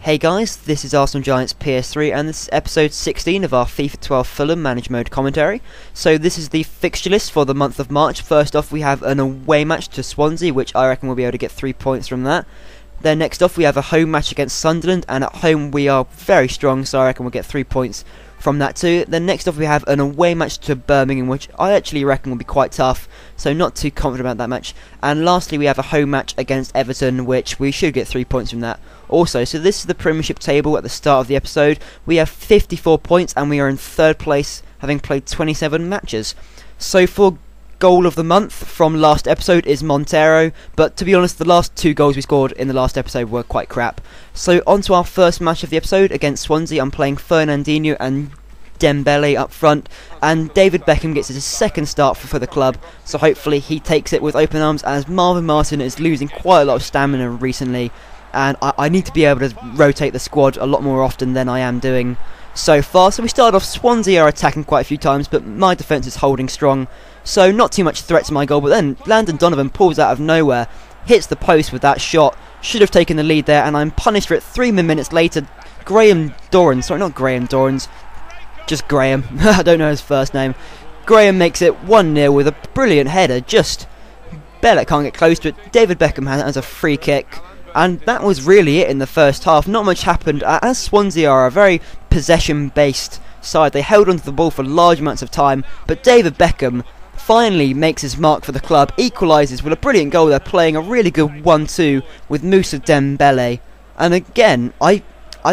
Hey guys, this is Arsenal Giants PS3 and this is episode 16 of our FIFA 12 Fulham Manager mode commentary. So this is the fixture list for the month of March. First off we have an away match to Swansea, which I reckon we'll be able to get 3 points from that. Then next off we have a home match against Sunderland, and at home we are very strong, so I reckon we'll get 3 points from that too. Then next off we have an away match to Birmingham, which I actually reckon will be quite tough, so not too confident about that match. And lastly we have a home match against Everton, which we should get 3 points from that also. So this is the Premiership table at the start of the episode. We have 54 points and we are in third place, having played 27 matches. So for goal of the month from last episode is Montero, but to be honest the last 2 goals we scored in the last episode were quite crap. So on to our first match of the episode against Swansea. I'm playing Fernandinho and Dembele up front, and David Beckham gets his second start for the club, so hopefully he takes it with open arms, as Marvin Martin is losing quite a lot of stamina recently, and I need to be able to rotate the squad a lot more often than I am doing so far. So we started off, Swansea are attacking quite a few times, but my defence is holding strong, so not too much threat to my goal. But then Landon Donovan pulls out of nowhere, hits the post with that shot, should have taken the lead there, and I'm punished for it 3 minutes later. Graham Dorrans, sorry, not Graham Dorrans, just Graham, I don't know his first name. Graham makes it 1-0 with a brilliant header. Just Belooowww can't get close to it. David Beckham has a free kick, and that was really it in the first half. Not much happened, as Swansea are a very possession-based side. They held onto the ball for large amounts of time, but David Beckham finally makes his mark for the club, equalises with a brilliant goal there, playing a really good 1-2 with Moussa Dembele. And again, I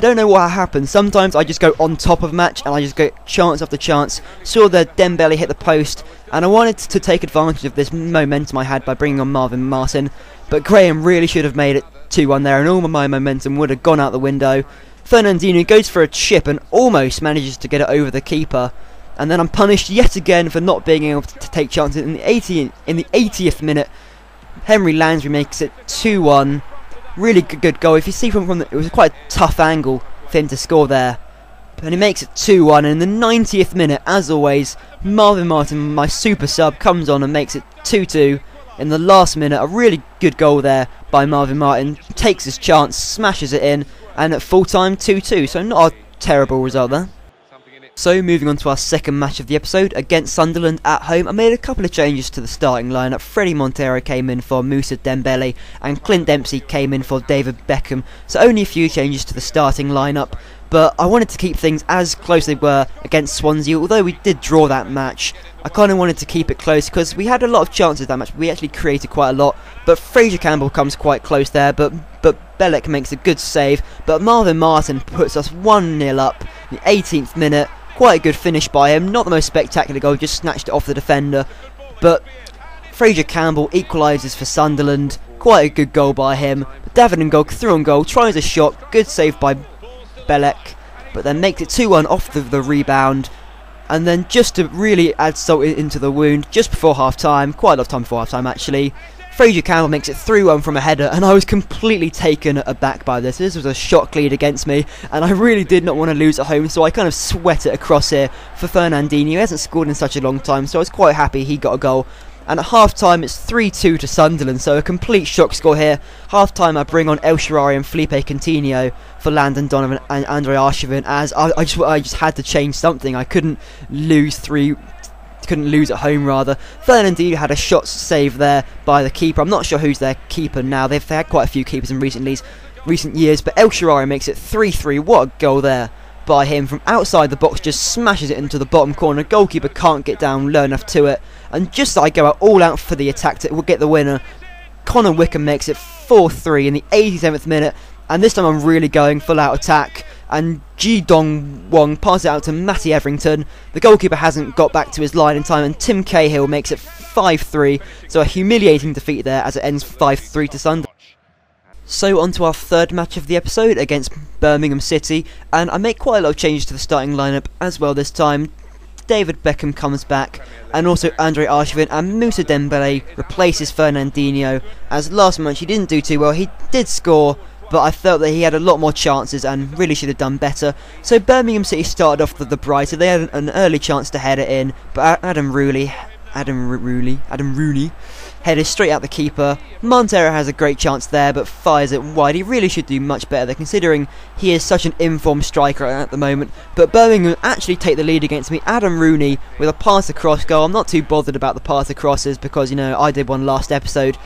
don't know what happened. Sometimes I just go on top of a match and I just go chance after chance. Saw the Dembele hit the post, and I wanted to take advantage of this momentum I had by bringing on Marvin Martin, but Graham really should have made it 2-1 there, and all my momentum would have gone out the window. Fernandinho goes for a chip and almost manages to get it over the keeper, and then I'm punished yet again for not being able to take chances. In the 80th minute, Henry Lansbury makes it 2-1. Really good goal. If you see from it was quite a tough angle for him to score there, and he makes it 2-1. And in the 90th minute, as always, Marvin Martin, my super sub, comes on and makes it 2-2 in the last minute. A really good goal there by Marvin Martin. Takes his chance, smashes it in, and at full time 2-2. So not a terrible result there. So moving on to our second match of the episode against Sunderland at home, I made a couple of changes to the starting lineup. Freddie Montero came in for Moussa Dembele and Clint Dempsey came in for David Beckham. So only a few changes to the starting lineup, but I wanted to keep things as close as they were against Swansea. Although we did draw that match, I kind of wanted to keep it close because we had a lot of chances that match. We actually created quite a lot, but Fraser Campbell comes quite close there, but Belooowww makes a good save. But Marvin Martin puts us 1-0 up in the 18th minute. Quite a good finish by him, not the most spectacular goal, just snatched it off the defender, but Fraser Campbell equalises for Sunderland. Quite a good goal by him. David N'Gog through on goal, tries a shot, good save by Belooowww, but then makes it 2-1 off the rebound. And then just to really add salt into the wound, just before half time, quite a lot of time before half time actually, Fraser Campbell makes it 3-1 from a header, and I was completely taken aback by this. This was a shot lead against me, and I really did not want to lose at home, so I kind of sweat it across here for Fernandinho. He hasn't scored in such a long time, so I was quite happy he got a goal. And at half time it's 3-2 to Sunderland, so a complete shock score here. Half time I bring on El Shaarawy and Felipe Coutinho for Landon Donovan and Andre Arshavin, as I just had to change something. I couldn't lose at home rather. Fernandinho had a shot save there by the keeper. I'm not sure who's their keeper now. They've had quite a few keepers in recent years, but El Shaarawy makes it 3-3. What a goal there by him from outside the box, just smashes it into the bottom corner. Goalkeeper can't get down low enough to it, and just as I go all out for the attack to get the winner, Connor Wickham makes it 4-3 in the 87th minute, and this time I'm really going full out attack, and Ji Dong Wong passes it out to Matty Everington. The goalkeeper hasn't got back to his line in time, and Tim Cahill makes it 5-3, so a humiliating defeat there as it ends 5-3 to Sunderland. So on to our third match of the episode against Birmingham City, and I make quite a lot of changes to the starting lineup as well this time. David Beckham comes back, and also Andre Arshavin, and Moussa Dembele replaces Fernandinho, as last match he didn't do too well. He did score, but I felt that he had a lot more chances and really should have done better. So Birmingham City started off the brighter. They had an early chance to head it in, but Adam Rooney headed straight out the keeper. Montero has a great chance there, but fires it wide. He really should do much better there, considering he is such an informed striker at the moment. But Birmingham actually take the lead against me. Adam Rooney with a pass across goal. I'm not too bothered about the pass acrosses because, you know, I did one last episode.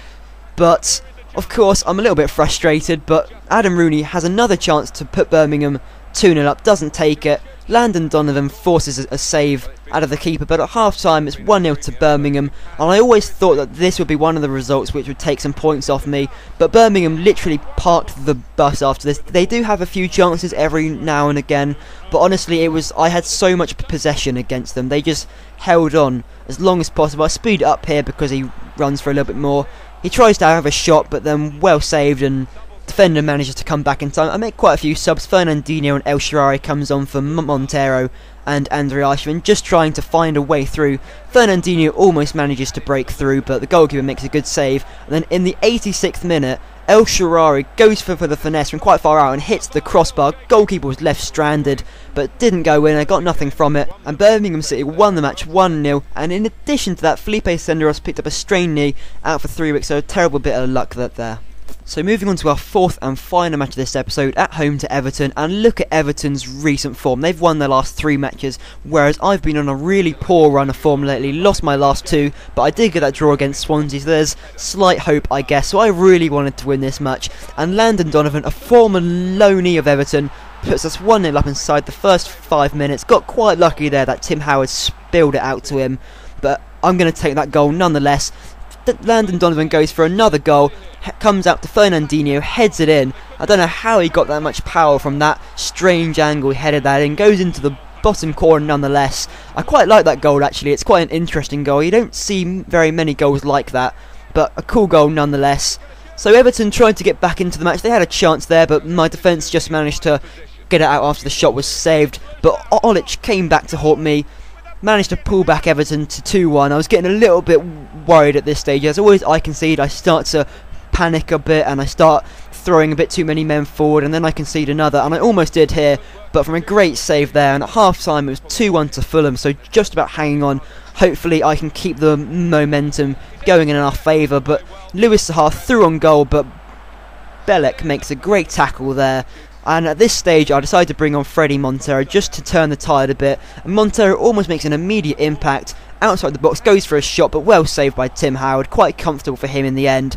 But of course, I'm a little bit frustrated, but Adam Rooney has another chance to put Birmingham 2-0 up, doesn't take it. Landon Donovan forces a save out of the keeper, but at half-time it's 1-0 to Birmingham, and I always thought that this would be one of the results which would take some points off me, but Birmingham literally parked the bus after this. They do have a few chances every now and again, but honestly I had so much possession against them. They just held on as long as possible. I speed it up here because he runs for a little bit more. He tries to have a shot, but then well saved, and defender manages to come back in time. I make quite a few subs. Fernandinho and El Shaarawy comes on for Montero and Andre Eichmann, just trying to find a way through. Fernandinho almost manages to break through, but the goalkeeper makes a good save. And then in the 86th minute, El Shaarawy goes for the finesse from quite far out and hits the crossbar. Goalkeeper was left stranded, but didn't go in. I got nothing from it. And Birmingham City won the match 1-0. And in addition to that, Felipe Senderos picked up a strained knee, out for 3 weeks, so a terrible bit of luck there. So moving on to our fourth and final match of this episode, at home to Everton, and look at Everton's recent form. They've won their last 3 matches, whereas I've been on a really poor run of form lately, lost my last 2, but I did get that draw against Swansea, so there's slight hope, I guess. So I really wanted to win this match, and Landon Donovan, a former loanee of Everton, puts us 1-0 up inside the first 5 minutes. Got quite lucky there that Tim Howard spilled it out to him, but I'm going to take that goal nonetheless. Landon Donovan goes for another goal, comes out to Fernandinho, heads it in. I don't know how he got that much power from that strange angle, he headed that in, goes into the bottom corner nonetheless. I quite like that goal actually, it's quite an interesting goal. You don't see very many goals like that, but a cool goal nonetheless. So Everton tried to get back into the match, they had a chance there, but my defence just managed to get it out after the shot was saved. But Olic came back to haunt me, managed to pull back Everton to 2-1. I was getting a little bit worried at this stage. As always I concede, I start to panic a bit and I start throwing a bit too many men forward, and then I concede another, and I almost did here, but from a great save there, and at half time it was 2-1 to Fulham, so just about hanging on. Hopefully I can keep the momentum going in our favour, but Lewis Saha threw on goal, but Belek makes a great tackle there. And at this stage I decided to bring on Freddie Montero just to turn the tide a bit, and Montero almost makes an immediate impact outside the box, goes for a shot, but well saved by Tim Howard, quite comfortable for him in the end.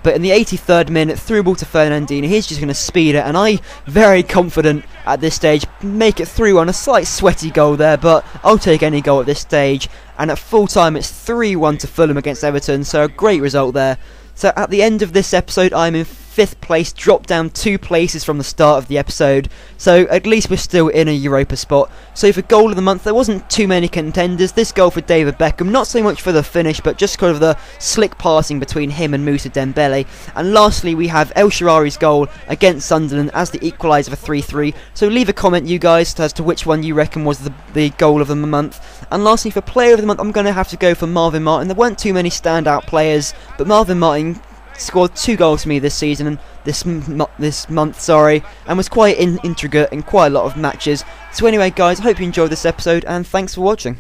But in the 83rd minute, through ball to Fernandinho, he's just going to speed it, and I, very confident at this stage, make it through on a slight sweaty goal there, but I'll take any goal at this stage. And at full time it's 3-1 to Fulham against Everton, so a great result there. So at the end of this episode I'm in 5th place, dropped down 2 places from the start of the episode, so at least we're still in a Europa spot. So for goal of the month there wasn't too many contenders. This goal for David Beckham, not so much for the finish but just kind of the slick passing between him and Moussa Dembele. And lastly we have El Shaarawy's goal against Sunderland as the equaliser for 3-3, so leave a comment you guys as to which one you reckon was the goal of the month. And lastly for player of the month I'm going to have to go for Marvin Martin. There weren't too many standout players, but Marvin Martin scored 2 goals for me this season, this month, and was quite intricate in quite a lot of matches. So anyway guys, I hope you enjoyed this episode, and thanks for watching.